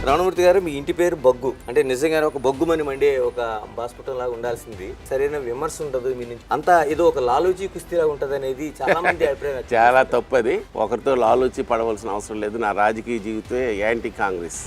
రామమూర్తి గారు, మీ ఇంటి పేరు బొగ్గు అంటే నిజంగానే ఒక బొగ్గుమని మండే ఒక హాస్పిటల్ లాగా ఉండాల్సింది. సరైన విమర్శ ఉండదు మీ నుంచి, అంతా ఏదో ఒక లాలూచి కుస్తీలాగా ఉంటుంది అనేది చాలా మంది అభిప్రాయం. చాలా తప్పది. ఒకరితో లాలూచి పడవలసిన అవసరం లేదు. నా రాజకీయ జీవితమే యాంటీ కాంగ్రెస్.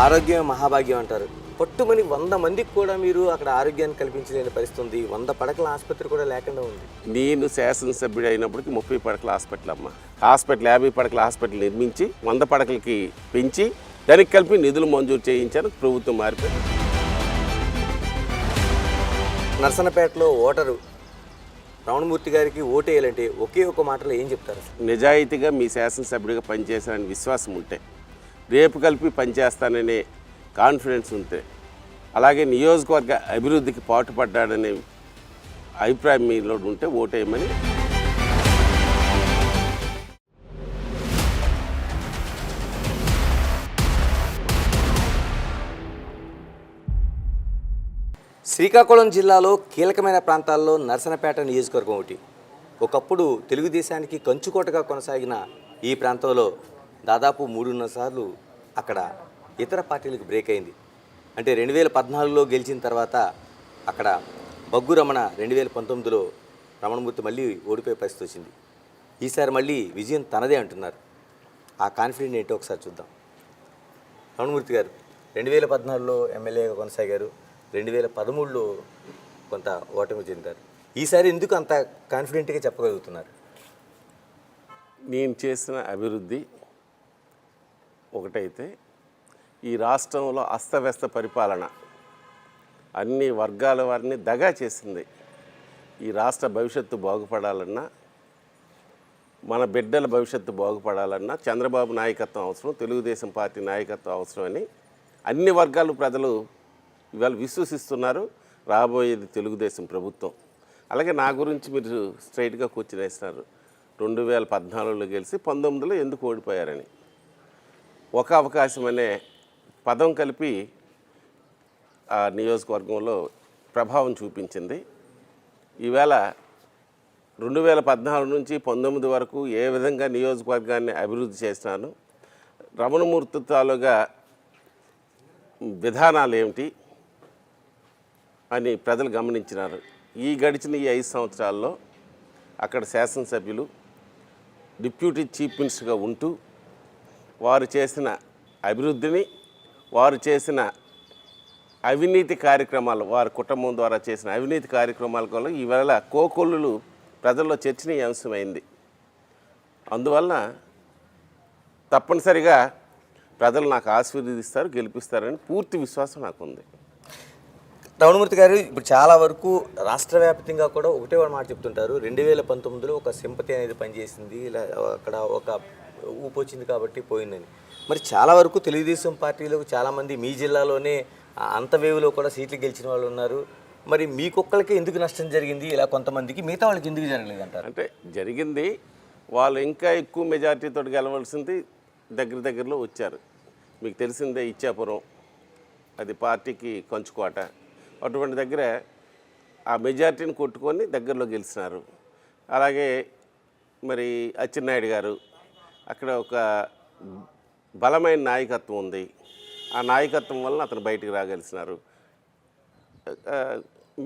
ఆరోగ్యం మహాభాగ్యం అంటారు. పట్టుమని 100 మందికి కూడా మీరు అక్కడ ఆరోగ్యాన్ని కల్పించలేని పరిస్థితి ఉంది. 100 పడకల ఆసుపత్రి కూడా లేకుండా ఉంది. నేను శాసనసభ్యుడు అయినప్పటికీ 30 పడకల హాస్పిటల్ అమ్మ. హాస్పిటల్ 50 పడకల హాస్పిటల్ నిర్మించి 100 పడకలకి పెంచి దానికి కలిపి నిధులు మంజూరు చేయించాను. ప్రభుత్వం మారిపోయింది. నర్సన్నపేటలో ఓటరు రామమూర్తి గారికి ఓటేయాలంటే ఒకే ఒక మాటలో ఏం చెప్తారు? నిజాయితీగా మీ శాసనసభ్యుడిగా పనిచేశానని విశ్వాసం ఉంటే, రేపు కలిపి పనిచేస్తాననే కాన్ఫిడెన్స్ ఉంటే, అలాగే నియోజకవర్గ అభివృద్ధికి పాటుపడ్డాడనే అభిప్రాయం మీలో ఉంటే ఓటేయమని. శ్రీకాకుళం జిల్లాలో కీలకమైన ప్రాంతాల్లో నర్సన్నపేట నియోజకవర్గం ఒకటి. ఒకప్పుడు తెలుగుదేశానికి కంచుకోటగా కొనసాగిన ఈ ప్రాంతంలో దాదాపు 3.5 సార్లు అక్కడ ఇతర పార్టీలకు బ్రేక్ అయింది. అంటే 2014లో గెలిచిన తర్వాత అక్కడ బగ్గు రమణ 2019లో రమణమూర్తి మళ్ళీ ఓడిపోయే పరిస్థితి వచ్చింది. ఈసారి మళ్ళీ విజయం తనదే అంటున్నారు. ఆ కాన్ఫిడెంట్ ఏంటో ఒకసారి చూద్దాం. రమణమూర్తి గారు 2014లో ఎమ్మెల్యేగా కొనసాగారు, 2013లో కొంత ఓటమి చెందారు. ఈసారి ఎందుకు అంత కాన్ఫిడెంట్గా చెప్పగలుగుతున్నారు? నేను చేసిన అభివృద్ధి ఒకటైతే, ఈ రాష్ట్రంలో అస్తవ్యస్త పరిపాలన అన్ని వర్గాల వారిని దగా చేసింది. ఈ రాష్ట్ర భవిష్యత్తు బాగుపడాలన్నా, మన బిడ్డల భవిష్యత్తు బాగుపడాలన్నా చంద్రబాబు నాయకత్వం అవసరం, తెలుగుదేశం పార్టీ నాయకత్వం అవసరం అని అన్ని వర్గాలు ప్రజలు ఇవాళ విశ్వసిస్తున్నారు. రాబోయేది తెలుగుదేశం ప్రభుత్వం. అలాగే నా గురించి మీరు స్ట్రైట్గా కూర్చుని వేస్తున్నారు. 2014లో గెలిచి 19లో ఎందుకు ఓడిపోయారని. ఒక అవకాశం అనే పదం కలిపి ఆ నియోజకవర్గంలో ప్రభావం చూపించింది. ఈవేళ 2014 నుంచి 19 వరకు ఏ విధంగా నియోజకవర్గాన్ని అభివృద్ధి చేసినాను, రమణమూర్తి తాలూగా విధానాలు ఏమిటి అని ప్రజలు గమనించినారు. ఈ గడిచిన ఈ 5 సంవత్సరాల్లో అక్కడ శాసనసభ్యులు డిప్యూటీ చీఫ్ మినిస్టర్గా ఉంటూ వారు చేసిన అభివృద్ధిని, వారు చేసిన అవినీతి కార్యక్రమాలు, వారి కుటుంబం ద్వారా చేసిన అవినీతి కార్యక్రమాల వల్ల ఈవేళ కోకొల్లులు ప్రజల్లో చర్చనీయాంశమైంది. అందువలన తప్పనిసరిగా ప్రజలు నాకు ఆశీర్వదిస్తారు, గెలిపిస్తారని పూర్తి విశ్వాసం నాకుంది. రమణమూర్తి గారు, ఇప్పుడు చాలా వరకు రాష్ట్ర వ్యాప్తంగా కూడా ఒకటే మాట చెప్తుంటారు, 2019లో ఒక సింపతి అనేది పనిచేసింది, ఇలా అక్కడ ఒక ఊపు వచ్చింది కాబట్టి పోయిందని. మరి చాలా వరకు తెలుగుదేశం పార్టీలో చాలామంది మీ జిల్లాలోనే అంత వేవులో కూడా సీట్లు గెలిచిన వాళ్ళు ఉన్నారు. మరి మీకొక్కళ్ళకే ఎందుకు నష్టం జరిగింది, ఇలా కొంతమందికి, మిగతా వాళ్ళకి ఎందుకు జరగలేదు అంటారు? అంటే జరిగింది, వాళ్ళు ఇంకా ఎక్కువ మెజార్టీతో గెలవలసింది దగ్గరలో వచ్చారు. మీకు తెలిసిందే, ఇచ్చాపురం అది పార్టీకి కంచుకోట. అటువంటి దగ్గర ఆ మెజార్టీని కొట్టుకొని దగ్గరలో గెలిచినారు. అలాగే మరి అచ్చెన్నాయుడు గారు, అక్కడ ఒక బలమైన నాయకత్వం ఉంది. ఆ నాయకత్వం వలన అతను బయటికి రాగలిసినారు.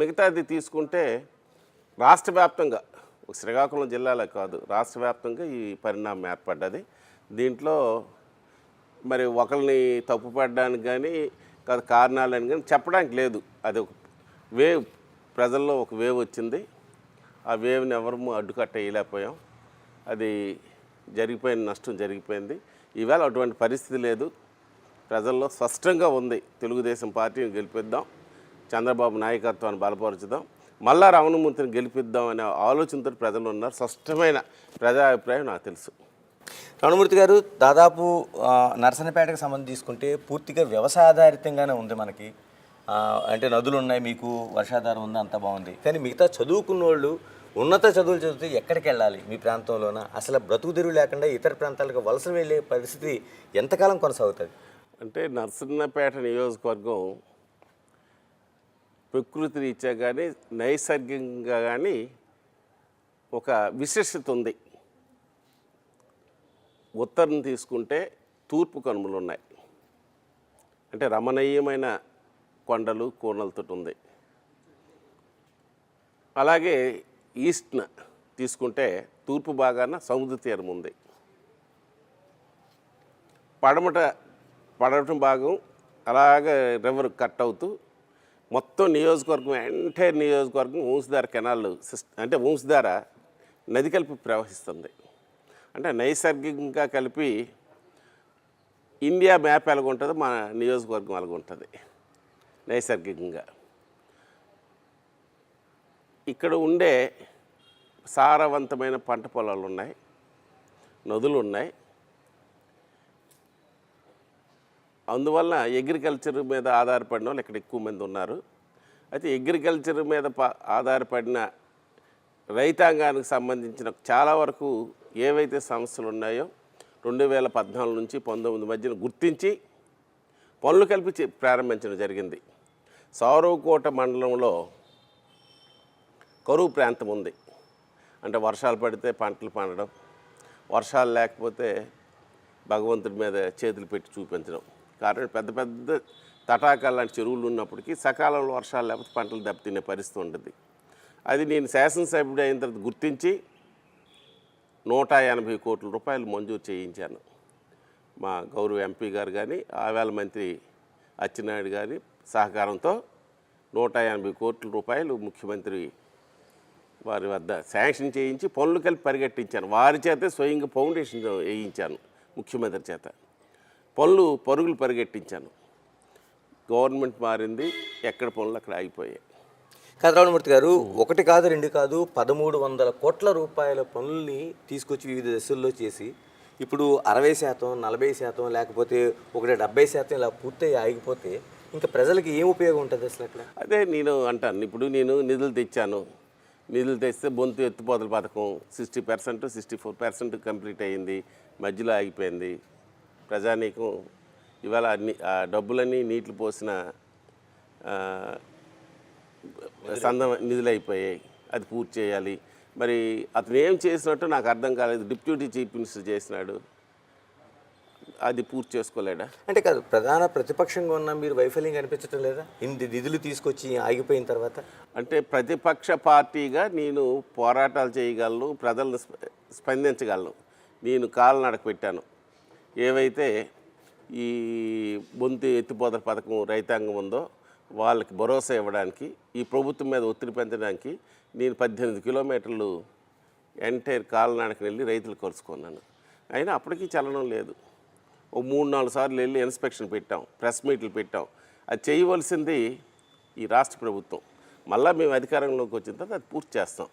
మిగతాది తీసుకుంటే రాష్ట్ర వ్యాప్తంగా, శ్రీకాకుళం జిల్లాలో కాదు, రాష్ట్ర వ్యాప్తంగా ఈ పరిణామం ఏర్పడ్డది. దీంట్లో మరి ఒకరిని తప్పుపడడానికి కానీ కారణాలని కానీ చెప్పడానికి లేదు. అది ఒక వేవ్, ప్రజల్లో ఒక వేవ్ వచ్చింది. ఆ వేవ్ని ఎవరు అడ్డుకట్ట వేయలేకపోయాం. అది జరిగిపోయిన నష్టం జరిగిపోయింది. ఈవేళ అటువంటి పరిస్థితి లేదు. ప్రజల్లో స్పష్టంగా ఉంది, తెలుగుదేశం పార్టీని గెలిపిద్దాం, చంద్రబాబు నాయకత్వాన్ని బలపరుచుదాం, మళ్ళా రమణమూర్తిని గెలిపిద్దాం అనే ఆలోచనతో ప్రజలు ఉన్నారు. స్పష్టమైన ప్రజాభిప్రాయం నాకు తెలుసు. రమణమూర్తి గారు, దాదాపు నర్సన్నపేటకు సంబంధించి తీసుకుంటే పూర్తిగా వ్యవసాయాధారితంగానే ఉంది మనకి. అంటే నదులు ఉన్నాయి, మీకు వర్షాధారం ఉంది, అంతా బాగుంది. కానీ మిగతా చదువుకున్న వాళ్ళు ఉన్నత చదువులు చదివితే ఎక్కడికి వెళ్ళాలి? మీ ప్రాంతంలోన అసలు బ్రతుకు తెరువు లేకుండా ఇతర ప్రాంతాలకు వలస వెళ్ళే పరిస్థితి ఎంతకాలం కొనసాగుతుంది? అంటే నర్సన్నపేట నియోజకవర్గం ప్రకృతి రీత్యా కానీ నైసర్గికంగా కానీ ఒక విశిష్టత ఉంది. ఉత్తరం తీసుకుంటే తూర్పు కనుమలు ఉన్నాయి, అంటే రమణీయమైన కొండలు కోనలతో ఉంది. అలాగే ఈస్ట్న తీసుకుంటే తూర్పు భాగాన సముద్ర తీరం ఉంది. పడమట భాగం అలాగే రివర్ కట్ అవుతూ మొత్తం నియోజకవర్గం, ఎంటైర్ నియోజకవర్గం వంశధార కెనాల్ అంటే వంశధార నది కలిపి ప్రవహిస్తుంది. అంటే నైసర్గికంగా కలిపి ఇండియా మ్యాప్ ఎలాగ ఉంటుందో మా నియోజకవర్గం అలాగ ఉంటుంది నైసర్గికంగా. ఇక్కడ ఉండే సారవంతమైన పంట పొలాలు ఉన్నాయి, నదులు ఉన్నాయి. అందువల్ల అగ్రికల్చర్ మీద ఆధారపడిన వాళ్ళు ఇక్కడ ఎక్కువ మంది ఉన్నారు. అయితే అగ్రికల్చర్ మీద ఆధారపడిన రైతాంగానికి సంబంధించిన చాలా వరకు ఏవైతే సమస్యలు ఉన్నాయో 2014 నుంచి 19 మధ్యన గుర్తించి పనులు కలిపి ప్రారంభించడం జరిగింది. సారవకోట మండలంలో కరువు ప్రాంతం ఉంది. అంటే వర్షాలు పడితే పంటలు పండడం, వర్షాలు లేకపోతే భగవంతుడి మీద చేతులు పెట్టి చూపించడం. కారణం పెద్ద పెద్ద తటాకాలు లాంటి చెరువులు ఉన్నప్పటికీ సకాలంలో వర్షాలు లేకపోతే పంటలు దెబ్బతినే పరిస్థితి ఉంటుంది. అది నేను శాసనసభ్యుడు అయిన తర్వాత గుర్తించి 180 కోట్ల రూపాయలు మంజూరు చేయించాను. మా గౌరవ ఎంపీ గారు కానీ ఆవేళ మంత్రి అచ్చెన్నాయుడు గారి సహకారంతో 180 కోట్ల రూపాయలు ముఖ్యమంత్రి వారి వద్ద శాంక్షన్ చేయించి పనులు కలిపి పరిగెట్టించాను. వారి చేతే స్వయంగా ఫౌండేషన్ వేయించాను, ముఖ్యమంత్రి చేత పరుగులు పరిగెట్టించాను. గవర్నమెంట్ మారింది, ఎక్కడ పనులు అక్కడ ఆగిపోయాయి. కథరామూర్తి గారు, ఒకటి కాదు రెండు కాదు 1300 కోట్ల రూపాయల పనుల్ని తీసుకొచ్చి వివిధ దశల్లో చేసి ఇప్పుడు 60%, 40% లేకపోతే ఒకటి 70% ఇలా పూర్తయి ఆగిపోతే ఇంకా ప్రజలకి ఏం ఉపయోగం ఉంటుంది అసలు అక్కడ? అదే నేను అంటాను. ఇప్పుడు నేను నిధులు తెచ్చాను, నిధులు తెస్తే బొంతు ఎత్తుపోతల పథకం 60%, 64% కంప్లీట్ అయ్యింది, మధ్యలో ఆగిపోయింది. ప్రజానీకం ఇవాళ ఆ డబ్బులన్నీ నీటిలో పోసిన నిధులు అయిపోయాయి. అది పూర్తి చేయాలి. మరి అతను ఏం చేసినట్టు నాకు అర్థం కాలేదు. డిప్యూటీ చీఫ్ మినిస్టర్ చేసినాడు, అది పూర్తి చేసుకోలేడా? అంటే కాదు, ప్రధాన ప్రతిపక్షంగా ఉన్న మీరు వైఫల్యం కనిపించడం లేదా ఇన్ని నిధులు తీసుకొచ్చి ఆగిపోయిన తర్వాత? అంటే ప్రతిపక్ష పార్టీగా నేను పోరాటాలు చేయగలను, ప్రజలను స్పందించగలను. నేను కాళ్ళనడక పెట్టాను. ఏవైతే ఈ బొంతు ఎత్తిపోతల పథకం రైతాంగం ఉందో వాళ్ళకి భరోసా ఇవ్వడానికి, ఈ ప్రభుత్వం మీద ఒత్తిడి పెంచడానికి నేను 18 కిలోమీటర్లు ఎంటైర్ కాలనాడకి వెళ్ళి రైతులు కలుసుకున్నాను. అయినా అప్పటికీ చలనం లేదు. ఓ 3-4 సార్లు వెళ్ళి ఇన్స్పెక్షన్ పెట్టాం, ప్రెస్ మీట్లు పెట్టాం. అది చేయవలసింది ఈ రాష్ట్ర ప్రభుత్వం. మళ్ళీ మేము అధికారంలోకి వచ్చిన తర్వాత అది పూర్తి చేస్తాం.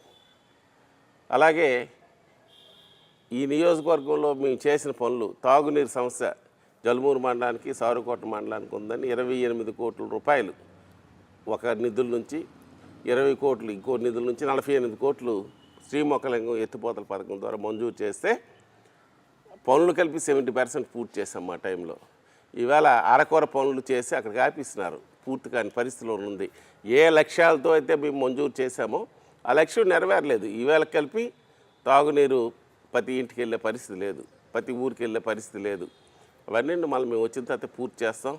అలాగే ఈ నియోజకవర్గంలో మేము చేసిన పనులు, తాగునీరు సమస్య జలుమూరు మండలానికి, సారుకోట మండలానికి ఉందని 28 కోట్ల రూపాయలు ఒక నిధుల నుంచి, 20 కోట్లు ఇంకో నిధుల నుంచి 48 కోట్లు శ్రీమొక్కలింగం ఎత్తిపోతల పథకం ద్వారా మంజూరు చేస్తే పనులు కలిపి 70% పూర్తి చేసాం మా టైంలో. ఈవేళ అరకొర పనులు చేసి అక్కడికి ఆపిస్తున్నారు, పూర్తి కాని పరిస్థితిలో ఉంది. ఏ లక్ష్యాలతో అయితే మేము మంజూరు చేశామో ఆ లక్ష్యం నెరవేరలేదు. ఈవేళ కలిపి తాగునీరు ప్రతి ఇంటికి వెళ్ళే పరిస్థితి లేదు, ప్రతి ఊరికి వెళ్ళే పరిస్థితి లేదు. అవన్నీ మళ్ళీ మేము వచ్చిన తర్వాత పూర్తి చేస్తాం.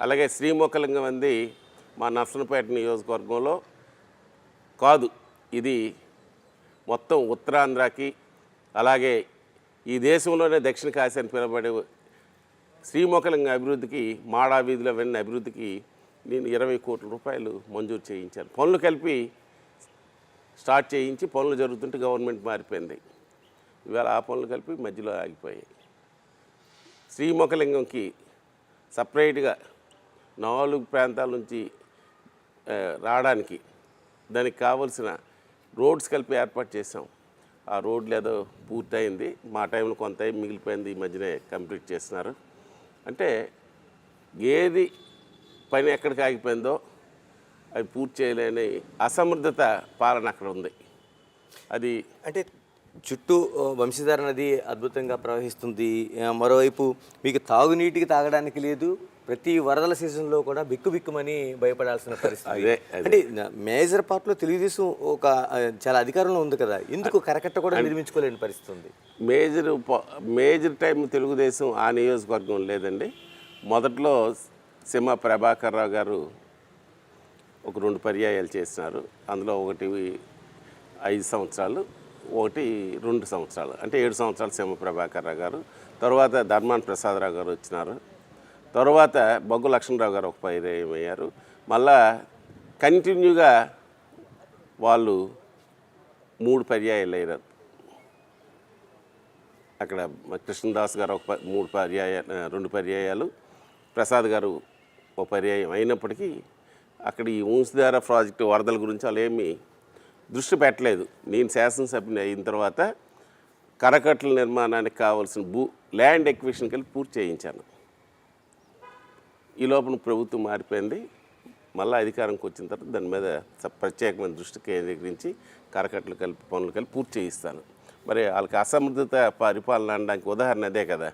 అలాగే శ్రీమొక్కలింగం అంది మా నర్సనపేట నియోజకవర్గంలో కాదు, ఇది మొత్తం ఉత్తరాంధ్రకి, అలాగే ఈ దేశంలోనే దక్షిణ కాశీ అని పిలువబడే శ్రీమొక్కలింగం అభివృద్ధికి, మాడా వీధుల వెన్న అభివృద్ధికి నేను 20 కోట్ల రూపాయలు మంజూరు చేయించాను. పనులు కలిపి స్టార్ట్ చేయించి పనులు జరుగుతుంటే గవర్నమెంట్ మారిపోయింది. ఇవాళ ఆ పనులు కలిపి మధ్యలో ఆగిపోయాయి. శ్రీమొక్కలింగంకి సపరేట్గా 4 ప్రాంతాల నుంచి రావడానికి దానికి కావలసిన రోడ్స్ కలిపి ఏర్పాటు చేసాం. ఆ రోడ్లు ఏదో పూర్తయింది, మా టైంలో కొంత మిగిలిపోయింది, ఈ మధ్యనే కంప్లీట్ చేస్తున్నారు. అంటే ఏది పని ఎక్కడికి ఆగిపోయిందో అది పూర్తి చేయలేని అసమర్థత పాలన అక్కడ ఉంది. అది అంటే చుట్టూ వంశధార నది అద్భుతంగా ప్రవహిస్తుంది, మరోవైపు మీకు తాగునీటికి తాగడానికి లేదు, ప్రతి వరదల సీజన్లో కూడా బిక్కుమని భయపడాల్సిన పరిస్థితి. అదే. అంటే మేజర్ పార్ట్లో తెలుగుదేశం ఒక చాలా అధికారంలో ఉంది కదా, ఎందుకు కరకట్ట కూడా నిర్మించుకోలేని పరిస్థితి ఉంది? మేజర్ టైం తెలుగుదేశం ఆ నియోజకవర్గం లేదండి. మొదట్లో సింహ ప్రభాకర్ రావు గారు ఒక 2 పర్యాయాలు చేసినారు. అందులో ఒకటి 5 సంవత్సరాలు, ఒకటి 2 సంవత్సరాలు, అంటే 7 సంవత్సరాలు సింహ ప్రభాకర్ రావు గారు. తర్వాత ధర్మాన ప్రసాదరావు గారు వచ్చినారు. తర్వాత బొగ్గు లక్ష్మణరావు గారు ఒక పర్యాయం అయ్యారు. మళ్ళా కంటిన్యూగా వాళ్ళు 3 పర్యాయాలు అయ్యారు. అక్కడ కృష్ణదాస్ గారు ఒక 2 పర్యాయాలు, ప్రసాద్ గారు ఒక పర్యాయం అయినప్పటికీ అక్కడ ఈ వంశధార ప్రాజెక్టు వరదల గురించి వాళ్ళు ఏమీ దృష్టి పెట్టలేదు. నేను శాసనసభ్యుని అయిన తర్వాత కరకట్టల నిర్మాణానికి కావాల్సిన ల్యాండ్ ఎక్విజిషన్కి వెళ్ళి పూర్తి చేయించాను. ఈ లోపల ప్రభుత్వం మారిపోయింది. మళ్ళీ అధికారంకి వచ్చిన తర్వాత దాని మీద ప్రత్యేకమైన దృష్టి కేంద్రీకరించి కరకట్టలు కలిపి పనులు కలిపి పూర్తి చేయిస్తాను. మరి వాళ్ళకి అసమర్థత పరిపాలన అనడానికి ఉదాహరణ అదే కదా.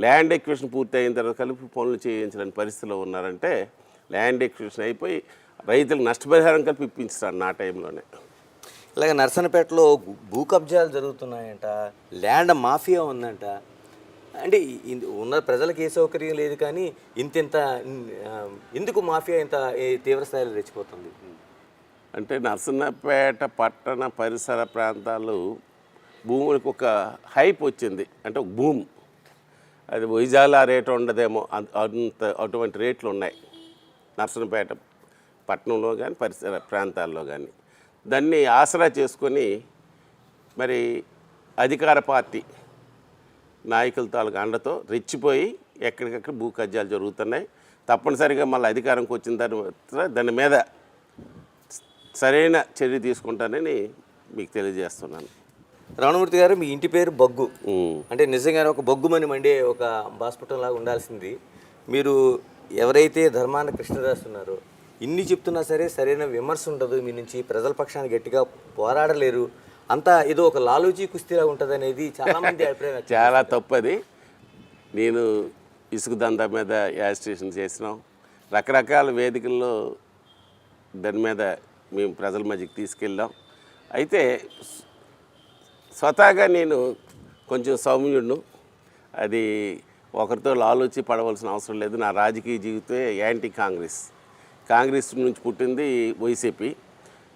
ల్యాండ్ ఎక్విజిషన్ పూర్తి అయిన తర్వాత కలిపి పనులు చేయించలేని పరిస్థితిలో ఉన్నారంటే ల్యాండ్ ఎక్విజిషన్ అయిపోయి రైతులకు నష్టపరిహారం కలిపి ఇప్పించాను నా టైంలోనే. ఇలాగ నర్సన్నపేటలో భూ కబ్జాలు జరుగుతున్నాయంట, ల్యాండ్ మాఫియా ఉందంట. అంటే ఉన్న ప్రజలకు ఏ సౌకర్యం లేదు, కానీ ఎందుకు మాఫియా ఇంత తీవ్ర స్థాయిలో రెచ్చిపోతుంది? అంటే నర్సన్నపేట పట్టణ పరిసర ప్రాంతాలు భూములకు ఒక హైప్ వచ్చింది. అంటే ఒక భూమి అది వైజాగ్లో రేటు ఉండదేమో, అటువంటి రేట్లు ఉన్నాయి నర్సన్నపేట పట్టణంలో కానీ పరిసర ప్రాంతాల్లో కానీ. దాన్ని ఆసరా చేసుకొని మరి అధికార పార్టీ నాయకుల తాలూకు అండతో రెచ్చిపోయి ఎక్కడికక్కడ భూ కబ్జాలు జరుగుతున్నాయి. తప్పనిసరిగా మళ్ళీ అధికారంకి వచ్చిన తర్వాత దాని మీద సరైన చర్య తీసుకుంటానని మీకు తెలియజేస్తున్నాను. రమణమూర్తి గారు, మీ ఇంటి పేరు బొగ్గు. అంటే నిజంగానే ఒక బొగ్గుమని మండే ఒక బాస్పటం లాగా ఉండాల్సింది. మీరు ఎవరైతే ధర్మాన కృష్ణదాస్ ఉన్నారో, ఇన్ని చెప్తున్నా సరే సరైన విమర్శ ఉండదు మీ నుంచి, ప్రజల పక్షాన్ని గట్టిగా పోరాడలేరు, అంతా ఏదో ఒక లాలూచీ కుస్తీలా ఉంటుంది అనేది చాలామంది అభిప్రాయం. చాలా తప్పది. నేను ఇసుక దందా మీద యాజిటేషన్ చేసినాం, రకరకాల వేదికల్లో దాని మీద మేము ప్రజల మధ్యకి తీసుకెళ్ళాం. అయితే స్వతహాగా నేను కొంచెం సౌమ్యుడును, అది ఒకరితో లాలూచి పడవలసిన అవసరం లేదు. నా రాజకీయ జీవితమే యాంటీ కాంగ్రెస్ నుంచి పుట్టింది వైసీపీ.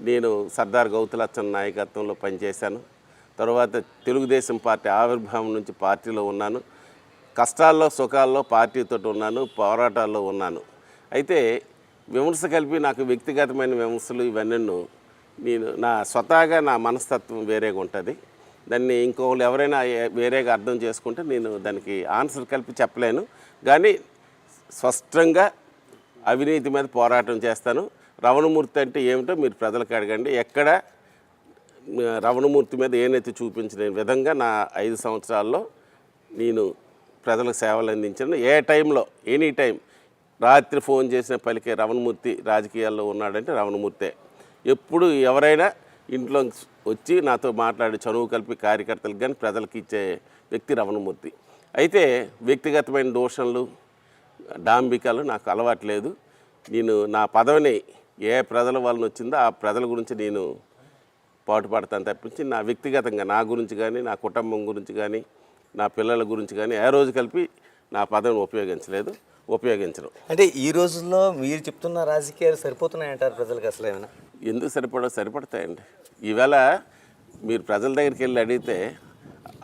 నేను సర్దార్ గౌతులచ్చన్ నాయకత్వంలో పనిచేశాను. తర్వాత తెలుగుదేశం పార్టీ ఆవిర్భావం నుంచి పార్టీలో ఉన్నాను. కష్టాల్లో సుఖాల్లో పార్టీతో ఉన్నాను, పోరాటాల్లో ఉన్నాను. అయితే విమర్శ కలిపి నాకు వ్యక్తిగతమైన విమర్శలు ఇవన్నీ నేను నా స్వతహాగా నా మనస్తత్వం వేరేగా ఉంటుంది. దాన్ని ఇంకొకరు ఎవరైనా వేరేగా అర్థం చేసుకుంటే నేను దానికి ఆన్సర్ కలిపి చెప్పలేను. కానీ స్పష్టంగా అవినీతి మీద పోరాటం చేస్తాను. రమణమూర్తి అంటే ఏమిటో మీరు ప్రజలకు అడగండి. ఎక్కడ రమణమూర్తి మీద ఏనైతే చూపించిన విధంగా నా 5 సంవత్సరాల్లో నేను ప్రజలకు సేవలు అందించాను. ఏ టైంలో ఎనీ టైం రాత్రి ఫోన్ చేసిన పలికే రమణమూర్తి రాజకీయాల్లో ఉన్నాడంటే రమణమూర్తే. ఎప్పుడు ఎవరైనా ఇంట్లో వచ్చి నాతో మాట్లాడి చనువు కలిపి కార్యకర్తలకు కానీ ప్రజలకు ఇచ్చే వ్యక్తి రమణమూర్తి. అయితే వ్యక్తిగతమైన దోషణలు డాంబికాలు నాకు అలవాటు లేదు. నేను నా పదవిని ఏ ప్రజల వలన వచ్చిందో ఆ ప్రజల గురించి నేను పాటుపడతాను తప్పించి నా వ్యక్తిగతంగా నా గురించి కానీ, నా కుటుంబం గురించి కానీ, నా పిల్లల గురించి కానీ ఏ రోజు కలిపి నా పదవిని ఉపయోగించను. అంటే ఈ రోజుల్లో మీరు చెప్తున్న రాజకీయాలు సరిపోతున్నాయంటారు ప్రజలకు? అసలు ఏమైనా ఎందుకు సరిపడతాయండి. ఈవేళ మీరు ప్రజల దగ్గరికి వెళ్ళి అడిగితే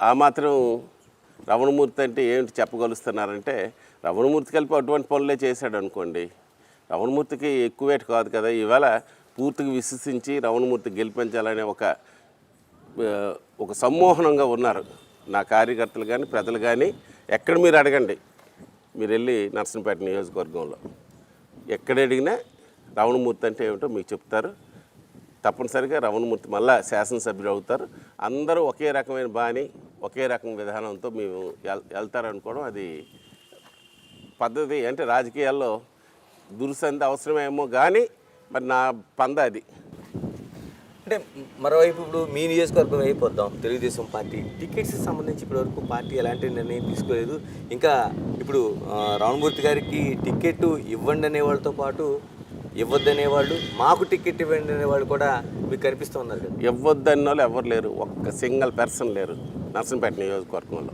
ఆ మాత్రం రమణమూర్తి అంటే ఏమిటి చెప్పగలుస్తున్నారంటే, రమణమూర్తి కలిపి అటువంటి పనులే చేశాడు అనుకోండి. రమణమూర్తికి ఎక్కువేటి కాదు కదా. ఈవేళ పూర్తిగా విశ్వసించి రమణమూర్తి గెలిపించాలనే ఒక సమ్మోహనంగా ఉన్నారు నా కార్యకర్తలు కానీ, ప్రజలు కానీ. ఎక్కడ మీరు అడగండి, మీరు వెళ్ళి నర్సన్నపేట నియోజకవర్గంలో ఎక్కడ అడిగినా రమణమూర్తి అంటే ఏమిటో మీకు చెప్తారు. తప్పనిసరిగా రమణమూర్తి మళ్ళా శాసనసభ్యులు అవుతారు. అందరూ ఒకే రకమైన బాణి, ఒకే రకం విధానంతో మేము వెళ్తారనుకోవడం అది పద్ధతి. అంటే రాజకీయాల్లో దుర్సంధి అవసరమేమో కానీ మరి నా పంద అది. అంటే మరోవైపు ఇప్పుడు మీ నియోజకవర్గం అయిపోద్దాం తెలుగుదేశం పార్టీ టికెట్స్కి సంబంధించి ఇప్పటివరకు పార్టీ ఎలాంటి నిర్ణయం తీసుకోలేదు. ఇంకా ఇప్పుడు రామమూర్తి గారికి టికెట్ ఇవ్వండి అనే వాళ్ళతో పాటు ఇవ్వద్దనేవాళ్ళు, మాకు టికెట్ ఇవ్వండి అనేవాళ్ళు కూడా మీకు కనిపిస్తూ ఉన్నారు కదా. ఇవ్వద్దన్న వాళ్ళు ఎవరు లేరు, ఒక్క సింగిల్ పర్సన్ లేరు నర్సంపేట నియోజకవర్గంలో.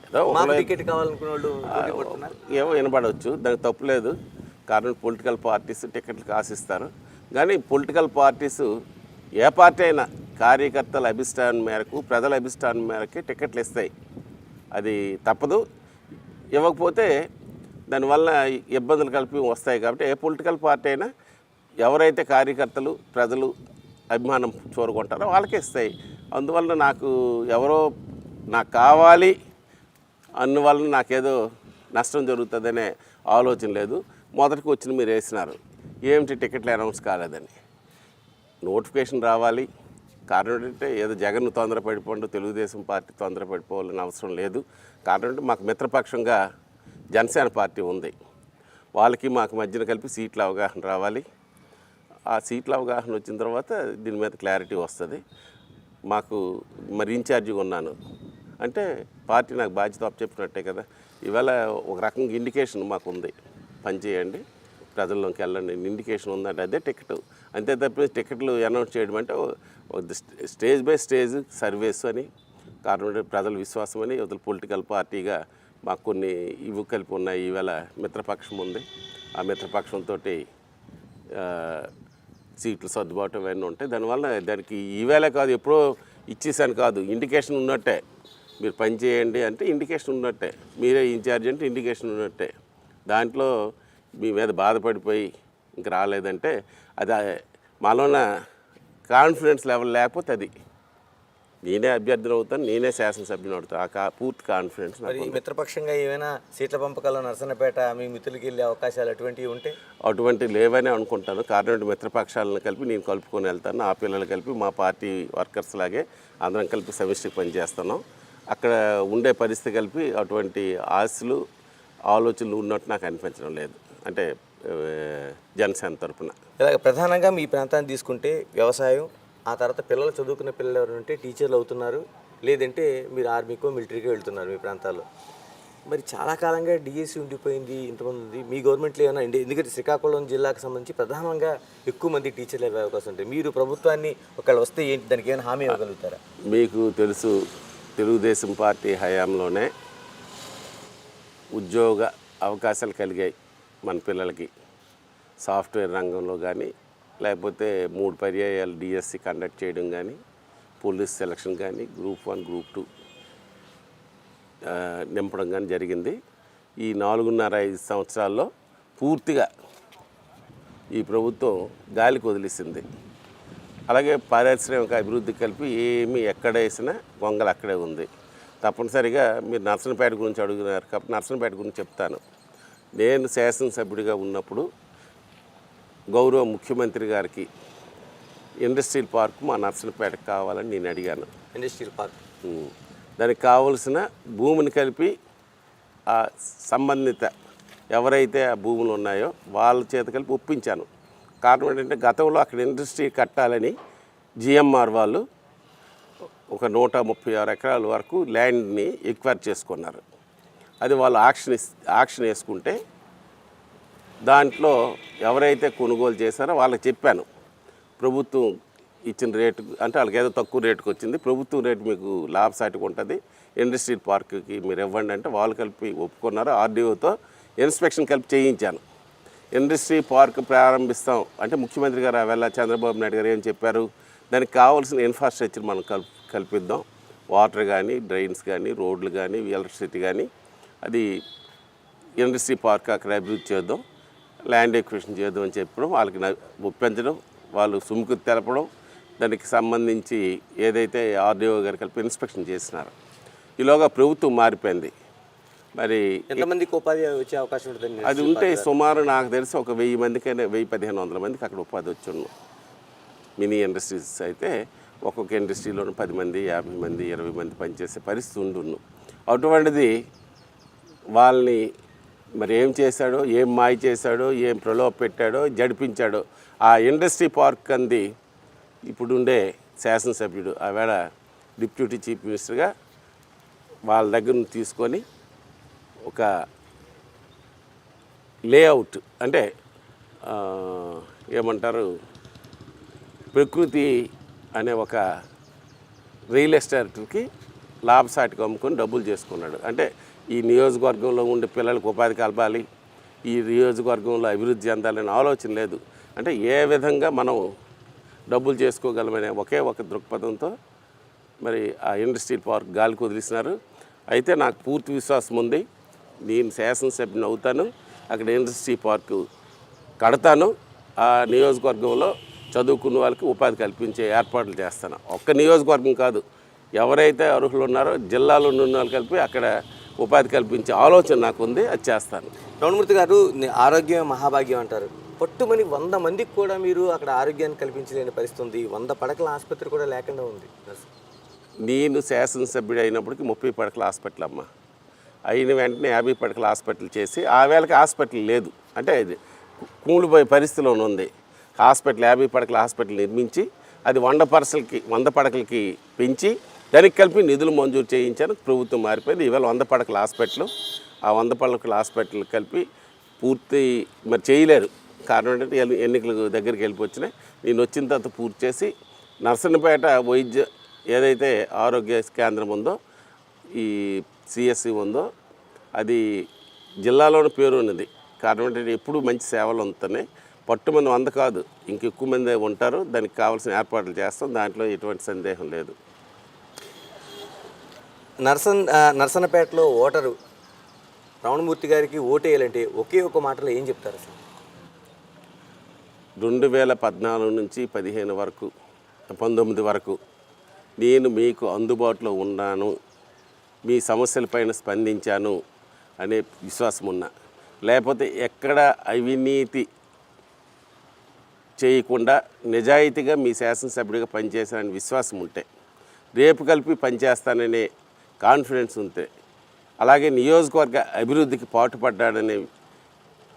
ఏదో మాకు టికెట్ కావాలనుకునే వాళ్ళు పోటీ పడుతున్నారు. ఏమో వినపడవచ్చు, దానికి తప్పులేదు. కారణం పొలిటికల్ పార్టీస్ టికెట్లకు ఆశిస్తారు. కానీ పొలిటికల్ పార్టీస్ ఏ పార్టీ అయినా కార్యకర్తల అభిష్టానం మేరకు, ప్రజల అభిష్టానం మేరకే టికెట్లు ఇస్తాయి. అది తప్పదు. ఇవ్వకపోతే దానివల్ల ఇబ్బందులు కలిపి వస్తాయి. కాబట్టి ఏ పొలిటికల్ పార్టీ అయినా ఎవరైతే కార్యకర్తలు ప్రజలు అభిమానం చూరుకుంటారో వాళ్ళకే ఇస్తాయి. అందువల్ల నాకు ఎవరో నాకు కావాలి అందువల్ల నాకేదో నష్టం జరుగుతుందనే ఆలోచన లేదు. మొదటికి వచ్చిన మీరు వేసినారు ఏమిటి టికెట్లు అనౌన్స్ కాలేదని. నోటిఫికేషన్ రావాలి. కారణం ఏంటంటే ఏదో జగన్ తొందరపడిపోండు, తెలుగుదేశం పార్టీ తొందరపడిపోవాలని అవసరం లేదు. కారణం అంటే మాకు మిత్రపక్షంగా జనసేన పార్టీ ఉంది. వాళ్ళకి మాకు మధ్యన కలిపి సీట్ల అవగాహన రావాలి. ఆ సీట్ల అవగాహన వచ్చిన తర్వాత దీని మీద క్లారిటీ వస్తుంది. మాకు మరి ఇన్ఛార్జిగా ఉన్నాను అంటే పార్టీ నాకు బాధ్యత అప్పచెప్పినట్టే కదా. ఇవాళ ఒక రకంగా ఇండికేషన్ మాకు ఉంది, పనిచేయండి ప్రజల్లోకి వెళ్ళండి ఇండికేషన్ ఉందంటే అదే టికెట్. అంతే తప్ప టికెట్లు అనౌన్స్ చేయడం అంటే స్టేజ్ బై స్టేజ్ సర్వేస్ అని, కారణం ప్రజల విశ్వాసం అని, ఇవతల పొలిటికల్ పార్టీగా మాకు కొన్ని ఇవి కలిపి ఉన్నాయి. ఈవేళ మిత్రపక్షం ఉంది. ఆ మిత్రపక్షంతో సీట్లు సర్దుబాటు అవన్నీ ఉంటాయి. దానివల్ల దానికి ఈవేళ కాదు ఎప్పుడో ఇచ్చేసాను కాదు, ఇండికేషన్ ఉన్నట్టే. మీరు పని చేయండి అంటే ఇండికేషన్ ఉన్నట్టే, మీరే ఇన్ఛార్జ్ అంటే ఇండికేషన్ ఉన్నట్టే. దాంట్లో మీ మీద బాధపడిపోయి ఇంక రాలేదంటే అది మాలోన కాన్ఫిడెన్స్ లెవెల్ లేకపోతే అది నేనే అభ్యర్థులు అవుతాను, నేనే శాసనసభ్యుని అవుతాను. ఆ పూర్తి కాన్ఫిడెన్స్. మరి మిత్రపక్షంగా ఏమైనా సీట్ల పంపకాల్లో నర్సన్నపేట మీ మిత్రులకి వెళ్ళే అవకాశాలు అటువంటివి ఉంటే? అటువంటివి లేవని అనుకుంటాను. కారణం మిత్రపక్షాలను కలిపి నేను కలుపుకొని వెళ్తాను. ఆ పిల్లలు కలిపి మా పార్టీ వర్కర్స్ లాగే అందరం కలిపి సమిష్టికి పనిచేస్తున్నాం. అక్కడ ఉండే పరిస్థితి కలిపి అటువంటి ఆశలు ఆలోచనలు ఉన్నట్టు నాకు అనిపించడం లేదు. అంటే జనసేన తరఫున ఇలాగ ప్రధానంగా మీ ప్రాంతాన్ని తీసుకుంటే వ్యవసాయం, ఆ తర్వాత పిల్లలు చదువుకునే పిల్లలు ఎవరు ఉంటే టీచర్లు అవుతున్నారు, లేదంటే మీరు ఆర్మీకో మిలిటరీకో వెళ్తున్నారు మీ ప్రాంతాల్లో. మరి చాలా కాలంగా డిఎస్సి ఉండిపోయింది, ఇంతమంది ఉంది. మీ గవర్నమెంట్లో ఏమైనా ఎందుకంటే శ్రీకాకుళం జిల్లాకు సంబంధించి ప్రధానంగా ఎక్కువ మంది టీచర్లు అయ్యే అవకాశం ఉంటుంది. మీరు ప్రభుత్వాన్ని ఒకవేళ వస్తే ఏంటి దానికి ఏమైనా హామీ ఇవ్వగలుగుతారా? మీకు తెలుసు, తెలుగుదేశం పార్టీ హయాంలోనే ఉద్యోగ అవకాశాలు కలిగాయి మన పిల్లలకి. సాఫ్ట్వేర్ రంగంలో కానీ, లేకపోతే 3 పర్యాయాలు డిఎస్సి కండక్ట్ చేయడం కానీ, పోలీస్ సెలక్షన్ కానీ, గ్రూప్ 1 గ్రూప్ 2 నింపడం కానీ జరిగింది. ఈ 4.5 సంవత్సరాల్లో పూర్తిగా ఈ ప్రభుత్వం గాలికి వదిలేసింది. అలాగే పారిశ్రామిక అభివృద్ధి కలిపి ఏమి ఎక్కడ వేసినా గొంగలు అక్కడే ఉంది. తప్పనిసరిగా మీరు నర్సన్నపేట గురించి అడుగుతున్నారు కాబట్టి నర్సన్నపేట గురించి చెప్తాను. నేను శాసనసభ్యుడిగా ఉన్నప్పుడు గౌరవ ముఖ్యమంత్రి గారికి ఇండస్ట్రియల్ పార్క్ మా నర్సన్నపేటకు కావాలని నేను అడిగాను. ఇండస్ట్రియల్ పార్క్ దానికి కావలసిన భూమిని కలిపి ఆ సంబంధిత ఎవరైతే ఆ భూములు ఉన్నాయో వాళ్ళ చేత కలిపి ఒప్పించాను. కారణం ఏంటంటే గతంలో అక్కడ ఇండస్ట్రీ కట్టాలని జిఎంఆర్ వాళ్ళు ఒక 136 ఎకరాల వరకు ల్యాండ్ని ఎక్వైర్ చేసుకున్నారు. అది వాళ్ళు ఆక్షన్ వేసుకుంటే దాంట్లో ఎవరైతే కొనుగోలు చేశారో వాళ్ళకి చెప్పాను, ప్రభుత్వం ఇచ్చిన రేటు అంటే వాళ్ళకి ఏదో తక్కువ రేటుకి వచ్చింది, ప్రభుత్వం రేటు మీకు లాభసాటిగా ఉంటుంది, ఇండస్ట్రియల్ పార్క్కి మీరు ఇవ్వండి అంటే వాళ్ళు కలిపి ఒప్పుకున్నారు. ఆర్డీఓతో ఇన్స్పెక్షన్ కలిపి చేయించాను. ఇండస్ట్రీ పార్క్ ప్రారంభిస్తాం అంటే ముఖ్యమంత్రి గారు వెళ్ళ చంద్రబాబు నాయుడు గారు ఏం చెప్పారు, దానికి కావాల్సిన ఇన్ఫ్రాస్ట్రక్చర్ మనం కల్పిద్దాం, వాటర్ కానీ, డ్రైన్స్ కానీ, రోడ్లు కానీ, ఎలక్ట్రిసిటీ కానీ, అది ఇండస్ట్రీ పార్క్ అక్కడ అభివృద్ధి చేద్దాం, ల్యాండ్ ఎక్విజిషన్ చేద్దాం అని చెప్పడం, వాళ్ళకి ఒప్పించడం, వాళ్ళు సుముఖత తెలపడం, దానికి సంబంధించి ఏదైతే ఆర్డీఓ గారు కలిపి ఇన్స్పెక్షన్ చేసినారు. ఈలోగా ప్రభుత్వం మారిపోయింది. మరి ఎంతమందికి ఉపాధి వచ్చే అవకాశం ఉంటుంది? అది ఉంటే సుమారు నాకు తెలిసి ఒక 1000 మందికైనా 1000-1500 మందికి అక్కడ ఉపాధి వచ్చి ఉన్నాం. మినీ ఇండస్ట్రీస్ అయితే ఒక్కొక్క ఇండస్ట్రీలోనూ 10 మంది, 50 మంది, 20 మంది పనిచేసే పరిస్థితి ఉండున్నాం. అటువంటిది వాళ్ళని మరి ఏం చేశాడో, ఏం మాయ చేశాడో, ఏం ప్రలోభ పెట్టాడో, జడిపించాడో. ఆ ఇండస్ట్రీ పార్క్ అంది ఇప్పుడుండే శాసనసభ్యుడు ఆవేళ డిప్యూటీ చీఫ్ మినిస్టర్గా వాళ్ళ దగ్గర నుంచి తీసుకొని ఒక లేఅవుట్ అంటే ఏమంటారు ప్రకృతి అనే ఒక రియల్ ఎస్టేట్కి లాభసాటికి అమ్ముకొని డబ్బులు చేసుకున్నాడు. అంటే ఈ నియోజకవర్గంలో ఉండే పిల్లలకు ఉపాధి కలపాలి, ఈ నియోజకవర్గంలో అభివృద్ధి చెందాలనే ఆలోచన లేదు. అంటే ఏ విధంగా మనం డబ్బులు చేసుకోగలమనే ఒకే ఒక దృక్పథంతో మరి ఆ ఇండస్ట్రియల్ పార్క్ గాలికి వదిలిస్తున్నారు. అయితే నాకు పూర్తి విశ్వాసం ఉంది, నేను శాసనసభ్యుని అవుతాను, అక్కడ ఇండస్ట్రీ పార్కు కడతాను, ఆ నియోజకవర్గంలో చదువుకున్న వాళ్ళకి ఉపాధి కల్పించే ఏర్పాట్లు చేస్తాను. ఒక్క నియోజకవర్గం కాదు, ఎవరైతే అర్హులు ఉన్నారో జిల్లాలో ఉన్న వాళ్ళు కలిపి అక్కడ ఉపాధి కల్పించే ఆలోచన నాకు ఉంది, అది చేస్తాను. రమణమూర్తి గారు, ఆరోగ్యం మహాభాగ్యం అంటారు. పట్టుమని 100 మందికి కూడా మీరు అక్కడ ఆరోగ్యాన్ని కల్పించలేని పరిస్థితి ఉంది. 100 పడకల ఆసుపత్రి కూడా లేకుండా ఉంది. నేను శాసనసభ్యుడు అయినప్పటికీ 30 పడకల హాస్పిటల్ అమ్మ, అయిన వెంటనే 50 పడకల హాస్పిటల్ చేసి ఆ వేళకి హాస్పిటల్ లేదు, అంటే ఇది కూలిపోయే పరిస్థితిలో ఉంది. హాస్పిటల్ 50 పడకల హాస్పిటల్ నిర్మించి అది 100 పడకలకి పెంచి దానికి కలిపి నిధులు మంజూరు చేయించాను. ప్రభుత్వం మారిపోయింది, ఇవాళ 100 పడకల హాస్పిటల్. ఆ 100 పడకల హాస్పిటల్ కలిపి పూర్తి మరి చేయలేరు. కారణం ఏంటంటే ఎన్నికల దగ్గరికి వెళ్ళిపోచ్చినాయి. నేను వచ్చిన తర్వాత పూర్తి చేసి నర్సన్నపేట వైద్య ఏదైతే ఆరోగ్య కేంద్రం ఉందో, ఈ సిఎస్సి ఉందో, అది జిల్లాలోని పేరు ఉన్నది. కారణం ఏంటంటే ఎప్పుడు మంచి సేవలు అందుతున్నాయి. పట్టుమంది 100 కాదు, ఇంకెక్కువ మంది ఉంటారు. దానికి కావాల్సిన ఏర్పాట్లు చేస్తాం, దాంట్లో ఎటువంటి సందేహం లేదు. నర్సన్నపేటలో ఓటరు రమణమూర్తి గారికి ఓటేయాలంటే ఒకే ఒక మాటలో ఏం చెప్తారు అసలు? 2014 నుంచి 19 వరకు నేను మీకు అందుబాటులో ఉన్నాను, మీ సమస్యలపైన స్పందించాను అనే విశ్వాసం ఉన్నా, లేకపోతే ఎక్కడ అవినీతి చేయకుండా నిజాయితీగా మీ శాసనసభ్యుడిగా పనిచేశానని విశ్వాసం ఉంటే, రేపు కలిపి పనిచేస్తాననే కాన్ఫిడెన్స్ ఉంటే, అలాగే నియోజకవర్గ అభివృద్ధికి పాటుపడ్డాడనే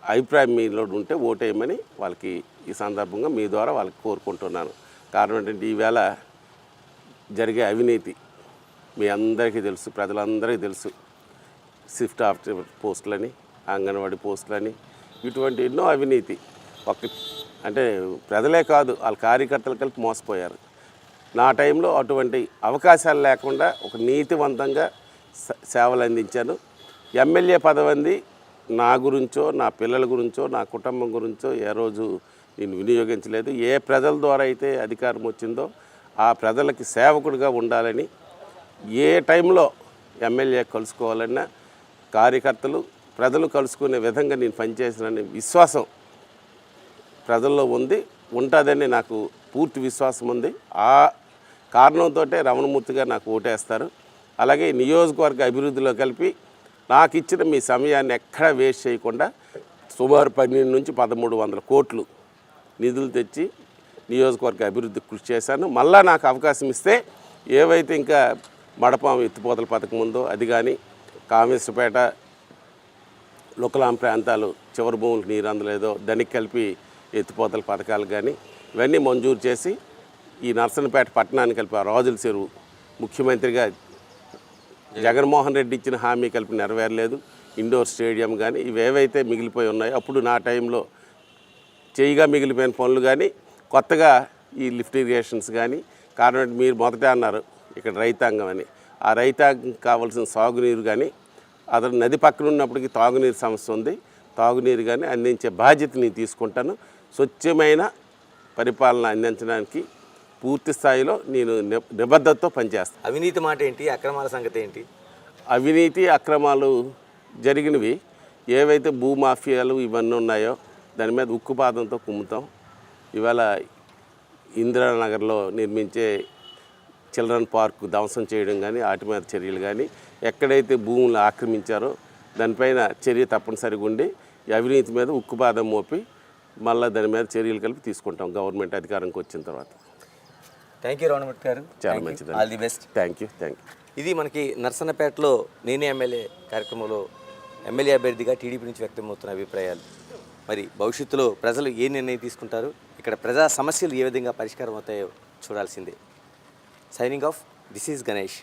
అభిప్రాయం మీలో ఉంటే ఓటేయమని వాళ్ళకి ఈ సందర్భంగా మీ ద్వారా వాళ్ళకి కోరుకుంటున్నాను. కారణం ఏంటంటే ఈవేళ జరిగే అవినీతి మీ అందరికీ తెలుసు, ప్రజలందరికీ తెలుసు. షిఫ్ట్ ఆఫ్టర్ పోస్టులని, అంగన్వాడీ పోస్టులని, ఇటువంటి ఎన్నో అవినీతి. అంటే ప్రజలే కాదు, వాళ్ళ కార్యకర్తలు కలిపి మోసపోయారు. నా టైంలో అటువంటి అవకాశాలు లేకుండా ఒక నీతివంతంగా సేవలు అందించాను. ఎమ్మెల్యే పదవి నా గురించో, నా పిల్లల గురించో, నా కుటుంబం గురించో ఏ రోజు నేను వినియోగించలేదు. ఏ ప్రజల ద్వారా అయితే అధికారం వచ్చిందో ఆ ప్రజలకి సేవకుడిగా ఉండాలని, ఏ టైంలో ఎమ్మెల్యే కలుసుకోవాలన్నా కార్యకర్తలు ప్రజలు కలుసుకునే విధంగా నేను పనిచేసినని విశ్వాసం ప్రజల్లో ఉంది, ఉంటుందని నాకు పూర్తి విశ్వాసం ఉంది. ఆ కారణంతో రమణమూర్తి గారు నాకు ఓటేస్తారు. అలాగే నియోజకవర్గ అభివృద్ధిలో కలిపి నాకు ఇచ్చిన మీ సమయాన్ని ఎక్కడా వేస్ట్ చేయకుండా సుమారు 12 నుంచి 1300 కోట్లు నిధులు తెచ్చి నియోజకవర్గ అభివృద్ధికి కృషి చేశాను. మళ్ళా నాకు అవకాశం ఇస్తే ఏవైతే ఇంకా మడపాం ఎత్తిపోతల పథకం ఉందో అది కానీ, కామేశ్వరపేట లుకలాం ప్రాంతాలు చివరి భూములకు నీరు అందలేదో దానికి కలిపి ఎత్తిపోతల పథకాలు కానీ ఇవన్నీ మంజూరు చేసి ఈ నర్సన్నపేట పట్టణాన్ని కలిపి ఆ రాజుల చెరువు ముఖ్యమంత్రిగా జగన్మోహన్ రెడ్డి ఇచ్చిన హామీ కలిపి నెరవేరలేదు. ఇండోర్ స్టేడియం కానీ ఇవేవైతే మిగిలిపోయి ఉన్నాయో అప్పుడు నా టైంలో చేయగా మిగిలిపోయిన పనులు కానీ, కొత్తగా ఈ లిఫ్ట్ ఇరిగేషన్స్ కానీ, కారణం మీరు మొదట అన్నారు ఇక్కడ రైతాంగం అని, ఆ రైతాంగం కావాల్సిన సాగునీరు కానీ, అతను నది పక్కన ఉన్నప్పటికీ తాగునీరు సమస్య ఉంది, తాగునీరు కానీ అందించే బాధ్యత నేను తీసుకుంటాను. స్వచ్ఛమైన పరిపాలన అందించడానికి పూర్తి స్థాయిలో నేను నిబద్ధతతో పనిచేస్తాను. అవినీతి మాట ఏంటి, అక్రమాల సంగతి ఏంటి? అవినీతి అక్రమాలు జరిగినవి ఏవైతే భూమాఫియాలు ఇవన్నీ ఉన్నాయో దాని మీద ఉక్కుపాదంతో కుమ్ముతాం. ఇవాళ ఇందిరానగర్లో నిర్మించే చిల్డ్రన్ పార్క్ ధ్వంసం చేయడం కానీ, వాటి మీద చర్యలు కానీ, ఎక్కడైతే భూములు ఆక్రమించారో దానిపైన చర్య తప్పనిసరిగా ఉండి అవినీతి మీద ఉక్కుపాదం మోపి మళ్ళీ దాని మీద చర్యలు కలిపి తీసుకుంటాం గవర్నమెంట్ అధికారంకి వచ్చిన తర్వాత. థ్యాంక్ యూ రమణమూర్తి గారు, చాలా మంచిది. All the best. Thank you. ఇది మనకి నర్సన్నపేటలో నేనే ఎమ్మెల్యే కార్యక్రమంలో ఎమ్మెల్యే అభ్యర్థిగా టీడీపీ నుంచి వ్యక్తమవుతున్న అభిప్రాయాలు. మరి భవిష్యత్తులో ప్రజలు ఏ నిర్ణయం తీసుకుంటారు, ఇక్కడ ప్రజా సమస్యలు ఏ విధంగా పరిష్కారం అవుతాయో చూడాల్సిందే. Signing off, this is Ganesh.